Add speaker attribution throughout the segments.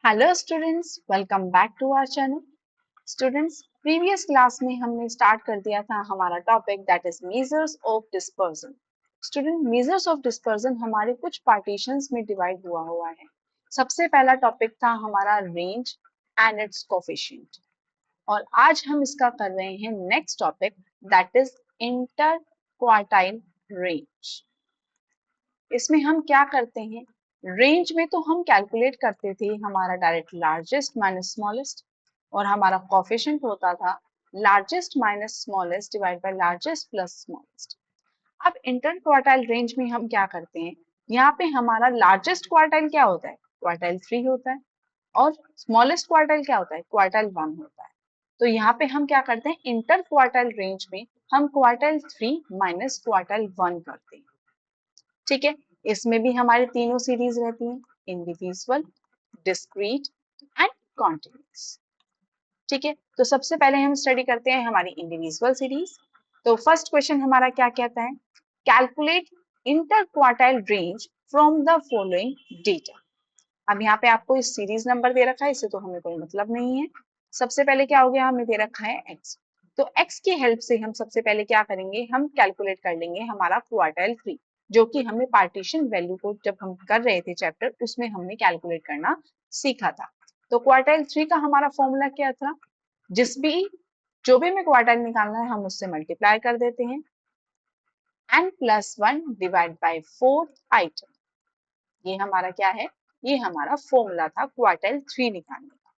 Speaker 1: Hello students, welcome back to our channel. Students, previous class में हमने start कर दिया था हमारा topic that is measures of dispersion. Student, measures of dispersion हमारे कुछ पार्टीशंस में डिवाइड हुआ है। सबसे पहला टॉपिक था हमारा रेंज एंड इट्स कोफिशिएंट, और आज हम इसका कर रहे हैं next topic that is inter quartile range. इसमें हम क्या करते हैं, रेंज में तो हम कैलकुलेट करते थे हमारा डायरेक्ट लार्जेस्ट माइनस स्मॉलेस्ट, और हमारा कोफिशिएंट होता था largest minus smallest divide by largest plus smallest. अब इंटर क्वार्टाइल रेंज में हम क्या करते हैं, यहाँ पे हमारा लार्जेस्ट क्वार्टाइल क्या होता है, क्वार्टाइल 3 होता है, और स्मॉलेस्ट क्वार्टाइल क्या होता है, क्वार्टाइल 1 होता है। तो यहाँ पे हम क्या करते हैं, इंटर क्वार्टाइल रेंज में हम क्वार्टाइल 3 माइनस क्वार्टाइल 1 करते हैं। ठीक है, इसमें भी हमारे तीनों सीरीज रहती हैं, इंडिविजुअल, डिस्क्रीट एंड कॉन्टिन्यूस। ठीक है, तो सबसे पहले हम स्टडी करते हैं हमारी इंडिविजुअल सीरीज। तो फर्स्ट क्वेश्चन हमारा क्या कहता है, calculate inter quartile range from the following data. अब यहाँ पे आपको इस सीरीज नंबर दे रखा है, इससे तो हमें कोई मतलब नहीं है। सबसे पहले क्या हो गया, हमें दे रखा है एक्स, तो एक्स की हेल्प से हम सबसे पहले क्या करेंगे, हम कैलकुलेट कर लेंगे हमारा क्वार्टाइल 3, जो कि हमें पार्टीशन वैल्यू को जब हम कर रहे थे चैप्टर उसमें हमने कैलकुलेट करना सीखा था। तो क्वार्टाइल 3 का हमारा फॉर्मूला क्या था, जो भी हमें क्वार्टाइल निकालना है हम उससे मल्टीप्लाई कर देते हैं n+1 डिवाइड बाय 4 आइटम। ये हमारा क्या है, ये हमारा फॉर्मूला था क्वार्टाइल 3 निकालने का।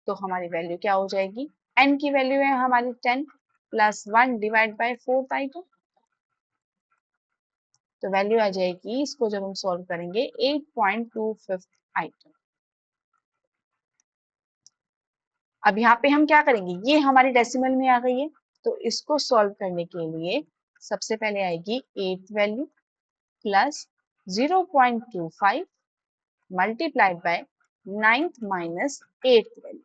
Speaker 1: तो हमारी वैल्यू क्या हो जाएगी, n की वैल्यू है हमारी 10 +1 डिवाइड बाय 4th आइटम, तो वैल्यू आ जाएगी, इसको जब हम सॉल्व करेंगे 8.25 आइटम। अब यहाँ पे हम क्या करेंगे, ये हमारी डेसिमल में आ गई है, तो इसको सॉल्व करने के लिए सबसे पहले आएगी 8th value plus 0.25 multiplied by 9th minus 8th value.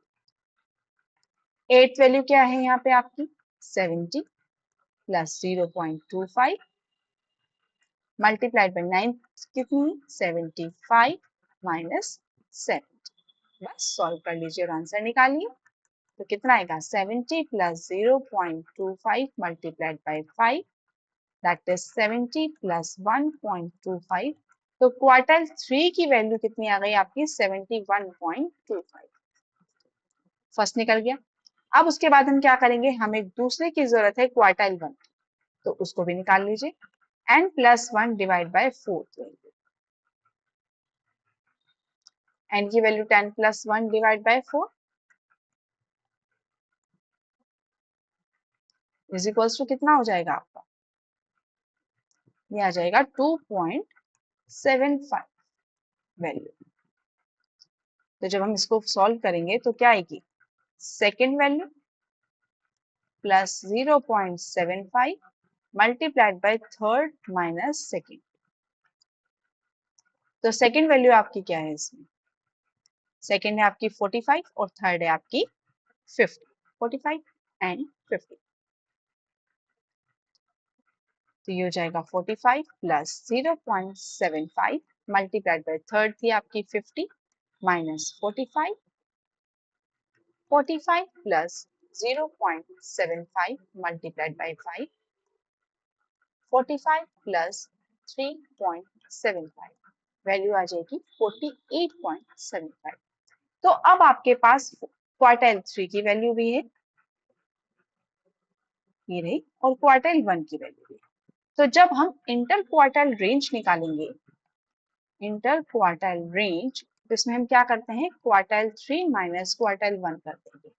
Speaker 1: 8th value क्या है यहाँ पे आपकी 70 प्लस 0.25 मल्टीप्लाइड बाय 9 कितनी 75 माइनस 70। बस सॉल्व कर लीजिए और आंसर निकालिए। तो कितना आएगा 70 plus 0.25 multiplied by 5 that is 70 plus 1.25। तो क्वार्टाइल 3 की वैल्यू कितनी आ गई आपकी 71.25। फर्स्ट निकल गया। अब उसके बाद हम क्या करेंगे, हमें दूसरे की जरूरत है क्वार्टाइल 1, तो उसको भी निकाल लीजिए n+1 divide by 4th value. n की value 10 + 1 divide by 4 is equals to कितना हो जाएगा आपका, ये आ जाएगा 2.75 वैल्यू। तो जब हम इसको सॉल्व करेंगे तो क्या आएगी, second value plus 0.75 multiplied by third minus second. तो सेकेंड वैल्यू आपकी क्या है इसमें, सेकेंड है आपकी 45 और थर्ड है आपकी 50, 45 एंड 50। तो ये हो जाएगा 45 प्लस 0.75 मल्टीप्लाइड बाय थर्ड थी आपकी 50 minus 45, 45 plus 0.75 multiplied by 5, 45 plus 3.75, value आ जाएगी 48.75। तो अब आपके पास क्वार्टाइल 3 की वैल्यू भी है, ये रही, और क्वार्टाइल 1 की वैल्यू भी। तो जब हम इंटर क्वार्टाइल रेंज निकालेंगे, इंटर क्वार्टाइल रेंज, तो इसमें हम क्या करते हैं, क्वार्टाइल 3 माइनस क्वार्टाइल 1 कर देंगे।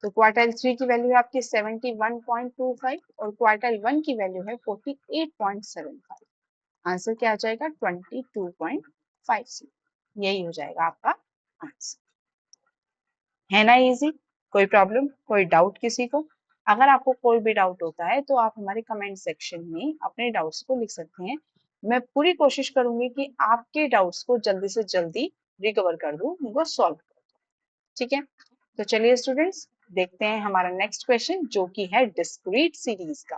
Speaker 1: तो क्वार्टाइल 3 की वैल्यू है आपकी 71.25 और क्वार्टाइल 1 की वैल्यू है 48.75। आंसर क्या आ जाएगा 22.50। यही हो जाएगा आपका आंसर। है ना इजी, कोई प्रॉब्लम, कोई डाउट किसी को? अगर आपको कोई भी डाउट होता है तो आप हमारे कमेंट सेक्शन में अपने डाउट्स को लिख सकते हैं। मैं पूरी कोशिश करूंगी कि आपके डाउट्स को जल्दी से जल्दी रिकवर कर दूं, उनको सॉल्व कर दूं। ठीक है, तो चलिए स्टूडेंट्स देखते हैं हमारा नेक्स्ट क्वेश्चन, जो कि है डिस्क्रीट सीरीज का।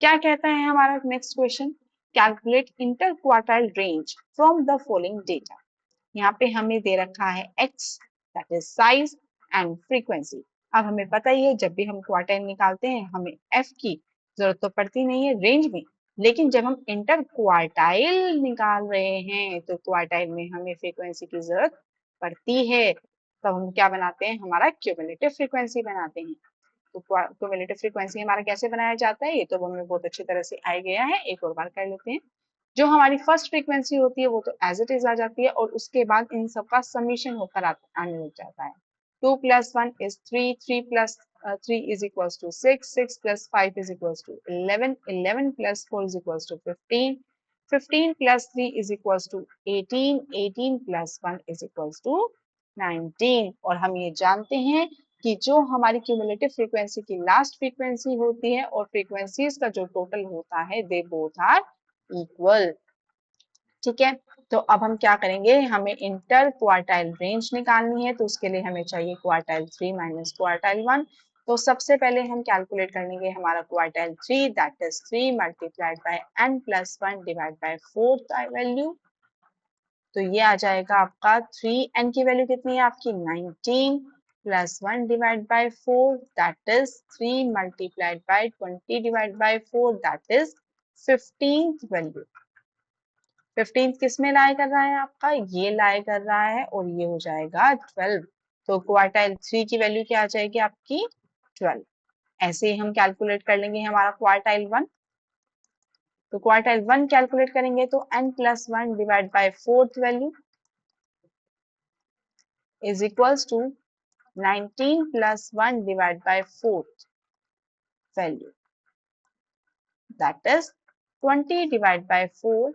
Speaker 1: क्या कहता है हमारा next question, calculate inter quartile range from the following data. यहाँ पे हमें दे रखा है x, that is size and frequency. अब हमें पता ही है जब भी हम क्वार्टाइल निकालते हैं हमें f की जरूरत तो पड़ती नहीं है रेंज में, लेकिन जब हम इंटर क्वार्टाइल निकाल रहे हैं तो क्वार्टाइल में हमें फ्रीक्वेंसी की जरूरत पड़ती है। तब हम क्या बनाते हैं, हमारा क्यूमुलेटिव फ्रीक्वेंसी बनाते हैं। तो क्यूमुलेटिव फ्रीक्वेंसी हमारा कैसे बनाया जाता है ये तो हमें बहुत अच्छी तरह से आ गया है, एक और बार कर लेते हैं। जो हमारी फर्स्ट फ्रीक्वेंसी होती है वो तो एज इट इज आ जाती है और उसके बाद इन सबका समीशन होकर आने लग जाता है। 2 + 1 is 3, 3 + 3 is equals to 6, 6 + 5 is equals to 11, 11 + 4 is equals to 15, 15 + 3 is equals to 18, 18 + 1 is equals to 19। और हम ये जानते हैं कि जो हमारी क्यूमुलेटिव फ्रीक्वेंसी की लास्ट फ्रीक्वेंसी होती है और फ्रीक्वेंसीज का जो टोटल होता है दे बोथ आर इक्वल। ठीक है, तो अब हम क्या करेंगे, हमें इंटर क्वार्टाइल रेंज निकालनी है, तो उसके लिए हमें चाहिए क्वार्टाइल 3 माइनस क्वार्टाइल 1। तो सबसे पहले हम कैलकुलेट कर लेंगे हमारा quartile 3, that is 3 multiplied by n + 1 divide by 4 value. तो ये आ जाएगा आपका 3n की वैल्यू कितनी है आपकी 19 + 1 divide by 4 that is 3 multiplied by 20 divide by 4 that is 15th value. 15 किस में लाई कर रहा है आपका, ये लाई कर रहा है और ये हो जाएगा 12। तो क्वार्टाइल 3 की वैल्यू क्या आ जाएगी आपकी 12। ऐसे ही हम कैलकुलेट कर लेंगे हमारा क्वार्टाइल 1। तो क्वार्टाइल 1 कैलकुलेट करेंगे तो n + 1 divide by 4th value is equals to 19 + 1 divide by 4th value that is 20 divide by 4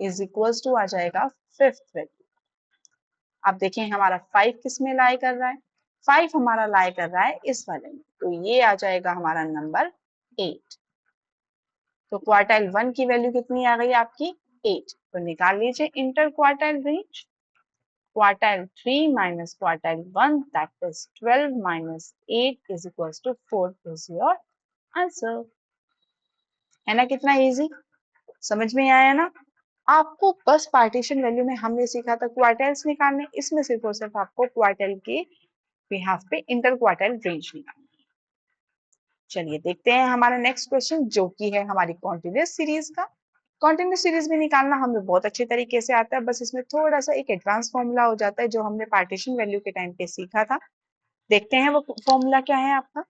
Speaker 1: is equals to आ जाएगा 5th वैल्यू। अब देखें हमारा 5 किस में लाई कर रहा है, 5 हमारा लाई कर रहा है इस वाले में, तो ये आ जाएगा हमारा नंबर 8। तो क्वार्टाइल 1 की वैल्यू कितनी आ गई आपकी 8। तो निकाल लीजिए interquartile range. Quartile 3 minus quartile 1 that is 12 minus 8 is equals to 4 is your answer. है ना कितना इजी, समझ में आया ना। आपको बस पार्टीशन वैल्यू में हमने सीखा था क्वार्टाइल्स निकालने, इसमें सिर्फ और सिर्फ आपको क्वार्टाइल के बिहाफ पे इंटर क्वार्टाइल रेंज निकालनी है। चलिए देखते हैं हमारा नेक्स्ट क्वेश्चन जो कि है हमारी कॉन्टिन्यूअस सीरीज का। कॉन्टिन्यूअस सीरीज भी निकालना हमें बहुत अच्छे तरीके से आता है, बस इसमें थोड़ा सा एक एडवांस फॉर्मूला हो जाता है जो हमने पार्टीशन वैल्यू के टाइम पे सीखा था। देखते हैं वो फॉर्मूला क्या है आपका।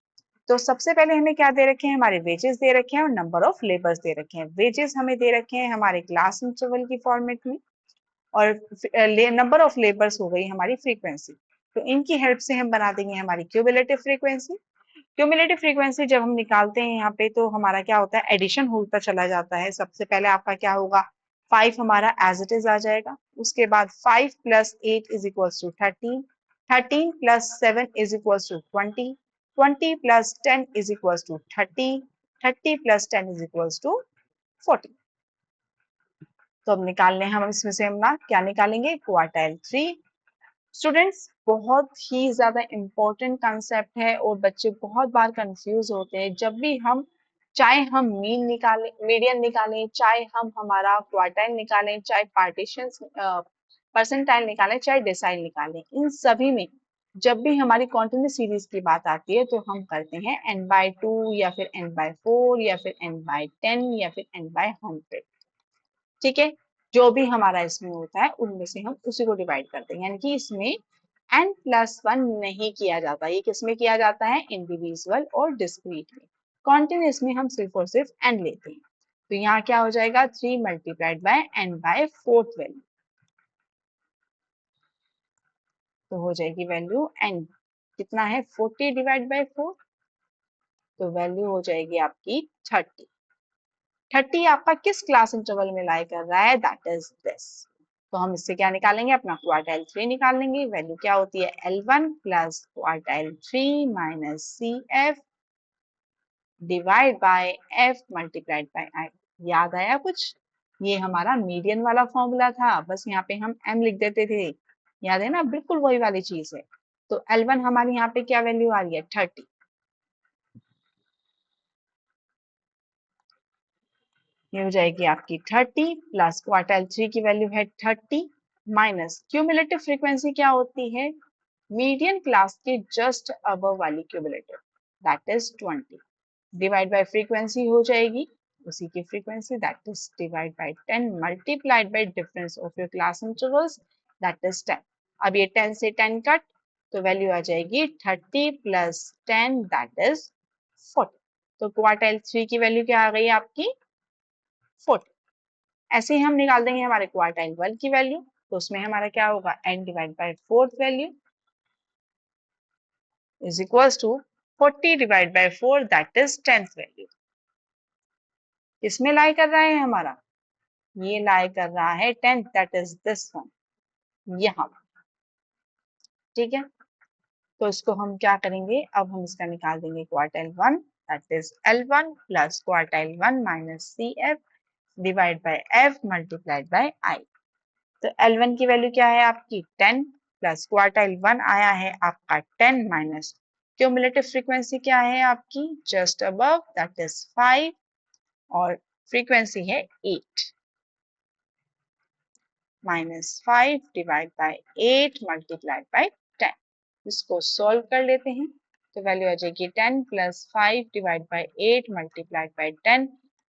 Speaker 1: तो सबसे पहले हमें क्या दे रखे हैं, हमारे वेजेस दे रखे हैं और नंबर ऑफ लेबर्स दे रखे हैं। वेजेस हमें दे रखे हैं हमारे क्लास इंटरवल की फॉर्मेट में और नंबर ऑफ लेबर्स हो गई हमारी फ्रीक्वेंसी। तो इनकी हेल्प से हम बना देंगे हमारी क्यूमुलेटिव फ्रीक्वेंसी। क्यूमुलेटिव फ्रीक्वेंसी जब हम निकालते हैं यहाँ पे तो हमारा क्या होता है, एडिशन होता चला जाता है। सबसे पहले आपका क्या होगा, 5 हमारा एज इट इज आ जाएगा, उसके बाद 5 + 8 is equals to 13, 13 + 7 is equals to 20, 20 + 10 is equals to 30, 30 + 10 is equals to 40। तो अब निकालने हम इसमें से हम ना क्या निकालेंगे, क्वार्टाइल 3। स्टूडेंट्स बहुत ही ज्यादा इम्पोर्टेंट कंसेप्ट है और बच्चे बहुत बार कंफ्यूज होते हैं जब भी हम, चाहे हम मीन निकालें, मीडियन निकालें, चाहे हम हमारा क्वार्टाइल निकालें, चाहे पार्टीशन परसेंटाइल निकालें, चाहे डेसाइल निकालें, इन सभी में जब भी हमारी कॉन्टिन्यूअस सीरीज की बात आती है तो हम करते हैं n/2 या फिर n/4 या फिर n/10 या फिर n/100। ठीक है, जो भी हमारा इसमें होता है उनमें से हम उसी को डिवाइड करते हैं, यानी कि इसमें n + 1 नहीं किया जाता। ये किसमें किया जाता है, इंडिविजुअल और डिस्क्रीट में। कॉन्टिन्यूअस में हम सिर्फ और सिर्फ n लेते हैं। तो यहाँ क्या हो जाएगा, 3 मल्टीप्लाइड बाय n/4 वैल्यू। तो हो जाएगी वैल्यू n कितना है 40 डिवाइड बाय 4, तो वैल्यू हो जाएगी आपकी 30। 30 आपका किस क्लास इंटरवल में लाई कर रहा है, दैट इज दिस। तो हम इससे क्या निकालेंगे, अपना क्वार्टाइल 3 निकाल लेंगे। वैल्यू क्या होती है, L1 + quartile 3 minus CF divide by F multiplied by I। याद आया कुछ, ये हमारा मीडियन वाला फॉर्मूला था, बस यहाँ पे हम M लिख देते थे, याद है ना, बिल्कुल वही वाली चीज है। तो L1 हमारी यहाँ पे क्या वैल्यू आ रही है 30, ये हो जाएगी आपकी 30 प्लस क्वार्टाइल 3 की वैल्यू है 30 माइनस क्यूमुलेटिव फ्रीक्वेंसी क्या होती है, मीडियन क्लास के जस्ट अबव वाली cumulative that is 20 divide by frequency हो जाएगी उसी की frequency that is divide by 10 multiplied by difference of your class intervals that is 10। अब ये 10 से 10 कट तो वैल्यू आ जाएगी 30 प्लस 10 दैट इज 40। तो क्वार्टाइल 3 की वैल्यू क्या आ गई आपकी 40। ऐसे ही हम निकाल देंगे हमारे क्वार्टाइल 1 की वैल्यू, तो उसमें हमारा क्या होगा n divide by fourth value is equals to 40 divide by 4 that is 10th value. किसमें लाई कर रहा है हमारा, ये लाई कर रहा है 10th that is this one यहाँ। ठीक है, तो इसको हम क्या करेंगे, अब हम इसका निकाल देंगे quartile 1 that is L1 plus quartile 1 minus CF divide by F multiplied by I। तो L1 की वैल्यू क्या है आपकी 10 प्लस क्वार्टाइल 1 आया है आपका 10 माइनस क्यूमुलेटिव फ्रीक्वेंसी क्या है आपकी जस्ट अबव दैट इज 5 और फ्रीक्वेंसी है 8 minus 5 divide by 8 multiplied by 10। इसको सॉल्व कर लेते हैं तो वैल्यू आ जाएगी 10 plus 5 divide by 8 multiplied by 10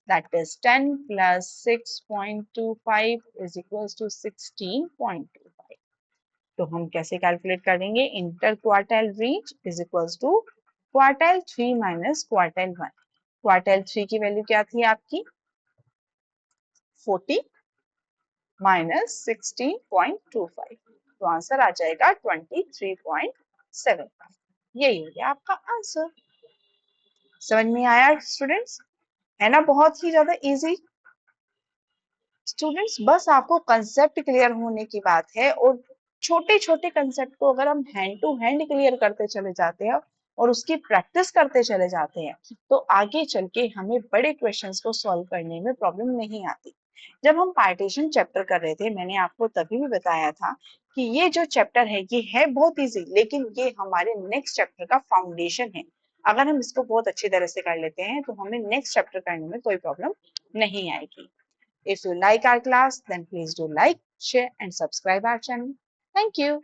Speaker 1: that is 10 plus 6.25 is equals to 16.25। तो हम कैसे कैलकुलेट करेंगे, interquartile range is equals to quartile 3 minus quartile 1। Quartile 3 की वैल्यू क्या थी आपकी 40 माइनस 16.25, तो आंसर आ जाएगा 23.75। यही हो गया आपका आंसर। समझ में आया स्टूडेंट्स, है ना, बहुत ही ज्यादा इजी। स्टूडेंट्स बस आपको कंसेप्ट क्लियर होने की बात है और छोटे छोटे कंसेप्ट को अगर हम हैंड टू हैंड क्लियर करते चले जाते हैं और उसकी प्रैक्टिस करते चले जाते हैं तो आगे चल के हमें बड़े क्वेश्चंस को सॉल्व करने में प्रॉब्लम नहीं आती। जब हम पार्टीशन चैप्टर कर रहे थे मैंने आपको तभी भी बताया था कि ये जो चैप्टर है ये है बहुत इजी, लेकिन ये हमारे नेक्स्ट चैप्टर का फाउंडेशन है। अगर हम इसको बहुत अच्छी तरह से कर लेते हैं तो हमें नेक्स्ट चैप्टर करने में कोई प्रॉब्लम नहीं आएगी। If you like our class, then please do like, share and subscribe our channel. Thank you.